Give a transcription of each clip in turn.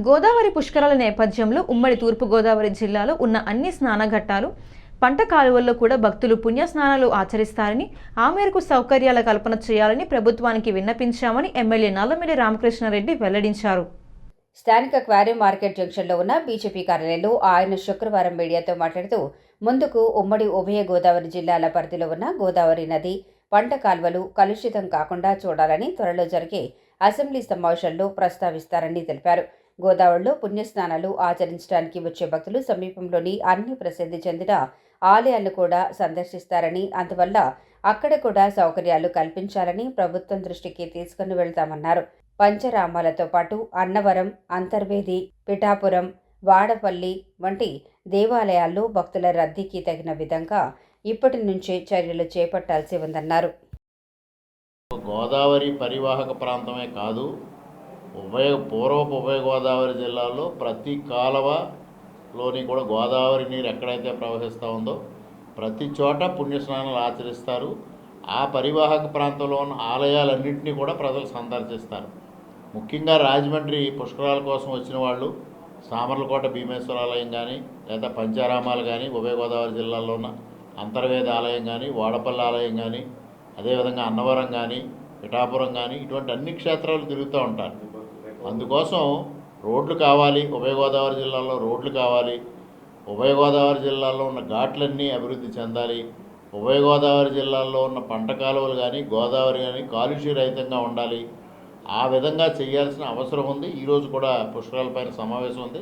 గోదావరి పుష్కరాల నేపథ్యంలో ఉమ్మడి తూర్పుగోదావరి జిల్లాలో ఉన్న అన్ని స్నానఘట్టాలు, పంట కాలువల్లో కూడా భక్తులు పుణ్య స్నానాలు ఆచరిస్తారని, ఆ మేరకు సౌకర్యాల కల్పన చేయాలని ప్రభుత్వానికి విన్నపించామని ఎమ్మెల్యే నల్లమిల్లి రామకృష్ణారెడ్డి వెల్లడించారు. స్థానిక క్వారీ మార్కెట్ జంక్షన్లో ఉన్న బీజేపీ కార్యాలయంలో ఆయన శుక్రవారం మీడియాతో మాట్లాడుతూ, ముందుకు ఉమ్మడి ఉభయ గోదావరి జిల్లాల పరిధిలో ఉన్న గోదావరి నది పంట కాల్వలు కలుషితం కాకుండా చూడాలని త్వరలో జరిగే అసెంబ్లీ సమావేశంలో ప్రస్తావిస్తారని తెలిపారు. గోదావరిలో పుణ్యస్నానాలు ఆచరించడానికి వచ్చే భక్తులు సమీపంలోని అన్ని ప్రసిద్ధి చెందిన ఆలయాలను కూడా సందర్శిస్తారని, అందువల్ల అక్కడ కూడా సౌకర్యాలు కల్పించాలని ప్రభుత్వం దృష్టికి తీసుకుని వెళ్తామన్నారు. పంచరామాలతో పాటు అన్నవరం, అంతర్వేది, పిఠాపురం, వాడపల్లి వంటి దేవాలయాల్లో భక్తుల రద్దీకి తగిన విధంగా ఇప్పటి నుంచే చర్యలు చేపట్టాల్సి ఉందన్నారు. గోదావరి పరివాహక ప్రాంతమే కాదు, పూర్వపు ఉభయ గోదావరి జిల్లాలో ప్రతి కాలువలోని కూడా గోదావరి నీరు ఎక్కడైతే ప్రవహిస్తూ ఉందో ప్రతి చోట పుణ్యస్నానాలు ఆచరిస్తారు. ఆ పరివాహక ప్రాంతంలో ఉన్న ఆలయాలన్నింటినీ కూడా ప్రజలు సందర్శిస్తారు. ముఖ్యంగా రాజమండ్రి పుష్కరాల కోసం వచ్చిన వాళ్ళు సామర్లకోట భీమేశ్వర ఆలయం కానీ, లేదా పంచారామాలు కానీ, ఉభయ గోదావరి జిల్లాలో ఉన్న అంతర్వేది ఆలయం కానీ, వాడపల్లి ఆలయం కానీ, అదేవిధంగా అన్నవరం కానీ, పిఠాపురం కానీ, ఇటువంటి అన్ని క్షేత్రాలు తిరుగుతూ ఉంటారు. అందుకోసం రోడ్లు కావాలి, ఉభయ గోదావరి జిల్లాలో రోడ్లు కావాలి, ఉభయ గోదావరి జిల్లాలో ఉన్న ఘాట్లన్నీ అభివృద్ధి చెందాలి, ఉభయ గోదావరి జిల్లాల్లో ఉన్న పంట కాలువలు కానీ, గోదావరి కానీ కాలుష్య రహితంగా ఉండాలి. ఆ విధంగా చేయాల్సిన అవసరం ఉంది. ఈరోజు కూడా పుష్కరాలపైన సమావేశం ఉంది.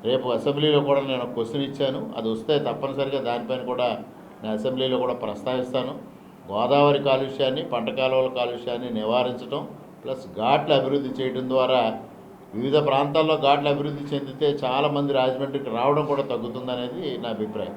రేపు అసెంబ్లీలో కూడా నేను క్వశ్చన్ ఇచ్చాను. అది వస్తే తప్పనిసరిగా దానిపైన కూడా నేను అసెంబ్లీలో కూడా ప్రస్తావిస్తాను. గోదావరి కాలుష్యాన్ని, పంట కాలువల కాలుష్యాన్ని నివారించడం ప్లస్ ఘాట్లు అభివృద్ధి చేయడం ద్వారా వివిధ ప్రాంతాల్లో ఘాట్లు అభివృద్ధి చెందితే చాలామంది రాజమండ్రికి రావడం కూడా తగ్గుతుందనేది నా అభిప్రాయం.